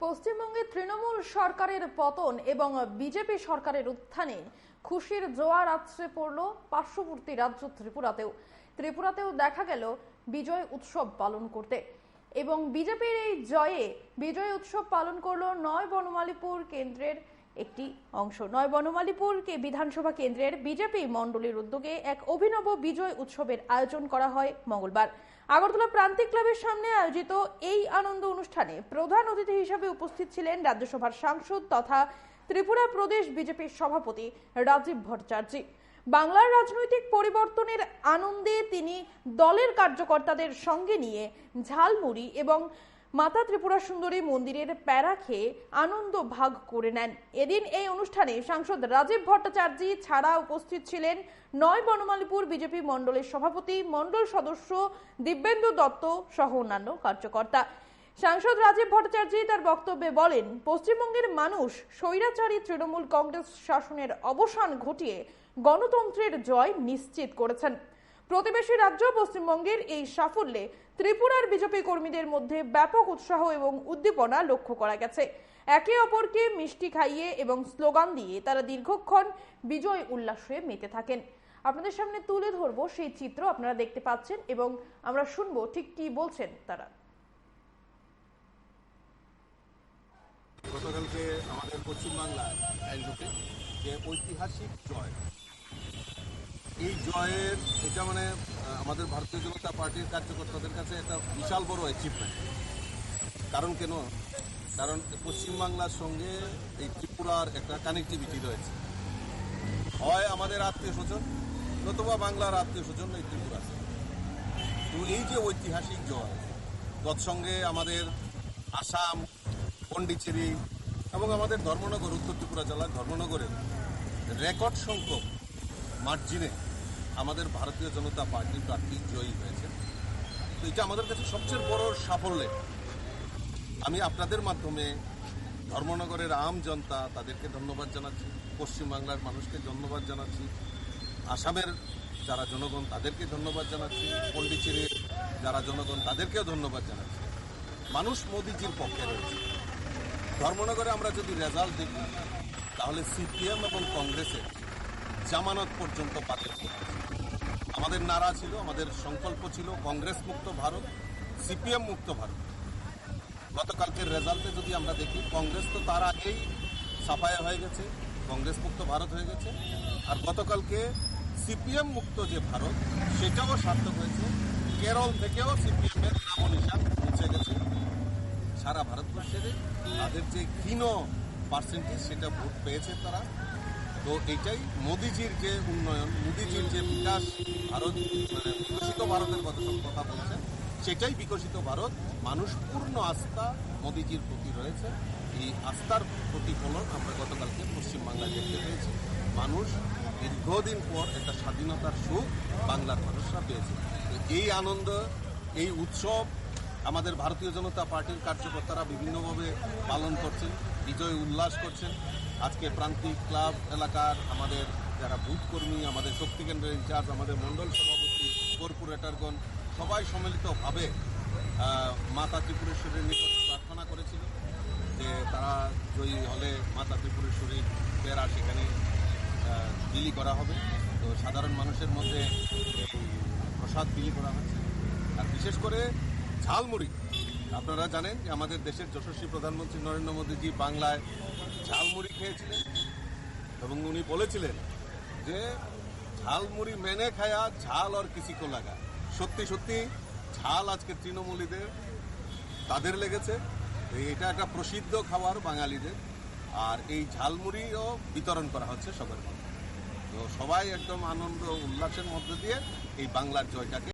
পশ্চিমবঙ্গে তৃণমূল সরকারের পতন এবং বিজেপি সরকারের উত্থানে খুশির জোয়ার আছড়ে পড়ল পার্শ্ববর্তী রাজ্য ত্রিপুরাতেও দেখা গেল বিজয় উৎসব পালন করতে। এবং বিজেপির এই জয়ে বিজয় উৎসব পালন করলো নয় বনমালীপুর কেন্দ্রের একটি অংশ। নয় বনমালীপুর বিধানসভা কেন্দ্রের বিজেপি মণ্ডলীর উদ্যোগে এক অভিনব বিজয় উৎসবের আয়োজন করা হয় মঙ্গলবার। আগরতলা প্রান্তিক ক্লাবের সামনে আয়োজিত এই আনন্দ অনুষ্ঠানে প্রধান অতিথি হিসেবে উপস্থিত ছিলেন রাজ্যসভার সাংসদ তথা ত্রিপুরা প্রদেশ বিজেপির সভাপতি রাজীব ভট্টাচার্য। বাংলার রাজনৈতিক পরিবর্তনের আনন্দে তিনি দলের কার্যকর্তাদের সঙ্গে নিয়ে ঝালমুড়ি এবং মাতা ত্রিপুরা সুন্দরী মন্দিরের প্যারা খেয়ে আনন্দ ভাগ করে নেন। এদিন এই অনুষ্ঠানে সাংসদ রাজীব ভট্টাচার্য ছাড়া উপস্থিত ছিলেন নয় বনমালীপুর বিজেপি মণ্ডলের সভাপতি, মণ্ডল সদস্য দিব্যেন্দু দত্ত সহ অন্যান্য কার্যকর্তা। সাংসদ রাজীব ভট্টাচার্য তার বক্তব্যে বলেন, পশ্চিমবঙ্গের মানুষ স্বৈরাচারী তৃণমূল কংগ্রেস শাসনের অবসান ঘটিয়ে গণতন্ত্রের জয় নিশ্চিত করেছেন। প্রতিবেশী রাজ্য পশ্চিমবঙ্গের এই সাফল্যে ত্রিপুরার বিজেপি কর্মীদের মধ্যে ব্যাপক উৎসাহ এবং উদ্দীপনা লক্ষ্য করা গেছে। একে অপরকে মিষ্টি খাইয়ে এবং স্লোগান দিয়ে তারা দীর্ঘক্ষণ বিজয় উল্লাসে মেতে থাকেন। আপনাদের সামনে তুলে ধরবো সেই চিত্র, আপনারা দেখতে পাচ্ছেন এবং আমরা শুনবো ঠিক কি বলছেন তারা। গতকালকে আমাদের পশ্চিমবাংলায় যে ঐতিহাসিক জয়, এই জয়ের এটা আমাদের ভারতীয় জনতা পার্টির কার্যকর্তাদের কাছে একটা বিশাল বড় অ্যাচিভমেন্ট। কারণ পশ্চিমবাংলার সঙ্গে এই ত্রিপুরার একটা কানেক্টিভিটি রয়েছে। হয় আমাদের আত্মীয় স্বজন নতুবা বাংলার আত্মীয় স্বজন এই ত্রিপুরা। তো এই যে ঐতিহাসিক জয়, তৎসঙ্গে আমাদের আসাম, পন্ডিচেরি এবং আমাদের ধর্মনগর, উত্তর ত্রিপুরা জেলার ধর্মনগরে রেকর্ড সংখ্যক মার্জিনে আমাদের ভারতীয় জনতা পার্টির প্রার্থী জয়ী হয়েছে। তো এটা আমাদের কাছে সবচেয়ে বড় সাফল্য। আমি আপনাদের মাধ্যমে ধর্মনগরের আম জনতা তাদেরকে ধন্যবাদ জানাচ্ছি, পশ্চিমবাংলার মানুষকে ধন্যবাদ জানাচ্ছি, আসামের যারা জনগণ তাদেরকে ধন্যবাদ জানাচ্ছি, পন্ডিচেরির যারা জনগণ তাদেরকেও ধন্যবাদ জানাচ্ছি। মানুষ মোদিজির পক্ষে রয়েছে। ধর্মনগরে আমরা যদি রেজাল্ট দেখি তাহলে সিপিএম এবং কংগ্রেসের জামানত পর্যন্ত বাতিল করেছে। আমাদের নারা ছিল, আমাদের সংকল্প ছিল কংগ্রেস মুক্ত ভারত, সিপিএম মুক্ত ভারত। গতকালকের রেজাল্টে যদি আমরা দেখি, কংগ্রেস তো তার আগেই সাফায়া হয়ে গেছে, কংগ্রেস মুক্ত ভারত হয়ে গেছে। আর গতকালকে সিপিএম মুক্ত যে ভারত সেটাও সার্থক হয়েছে। কেরল থেকেও সিপিএম এর নাম নিশান মুছে গেছে। সারা ভারতবর্ষের তাদের যে ক্ষীণ পার্সেন্টেজ সেটা ভোট পেয়েছে তারা। তো এটাই মোদিজির যে উন্নয়ন, মোদিজির যে বিকাশ, ভারত বিকশিত ভারতের কথা বলছে, সেটাই বিকশিত ভারত। মানুষ পূর্ণ আস্থা মোদিজির প্রতি রয়েছে। এই আস্থার প্রতিফলন আমরা গতকালকে পশ্চিমবাংলায় দেখতে পেয়েছি। মানুষ দীর্ঘদিন পর একটা স্বাধীনতার সুখ বাংলার মানুষরা পেয়েছে। এই আনন্দ, এই উৎসব আমাদের ভারতীয় জনতা পার্টির কার্যকর্তারা বিভিন্নভাবে পালন করছেন, বিজয় উল্লাস করছেন। আজকে প্রান্তিক ক্লাব এলাকার আমাদের যারা বুথ কর্মী, আমাদের শক্তি কেন্দ্রের ইনচার্জ, আমাদের মণ্ডল সভাপতি, কর্পোরেটরগণ সবাই সম্মিলিতভাবে মাতা ত্রিপুরেশ্বরীর নিকট প্রার্থনা করেছিল যে তারা জয়ী হলে মাতা ত্রিপুরেশ্বরীর পেরা সেখানে বিলি করা হবে। তো সাধারণ মানুষের মধ্যে প্রসাদ বিলি করা হচ্ছে। আর বিশেষ করে ঝালমুড়ি, আপনারা জানেন যে আমাদের দেশের যশস্বী প্রধানমন্ত্রী নরেন্দ্র মোদীজি বাংলায় ঝালমুড়ি খেয়েছিলেন এবং উনি বলেছিলেন যে ঝালমুড়ি মেনে খায়া ঝাল আর কিসি কো লাগা। সত্যি সত্যি ঝাল আজকে তৃণমূলীদের তাদের লেগেছে। এটা একটা প্রসিদ্ধ খাবার বাঙালিদের। আর এই ঝালমুড়িও বিতরণ করা হচ্ছে সবার মধ্যে। তো সবাই একদম আনন্দ উল্লাসের মধ্যে দিয়ে এই বাংলার জয়টাকে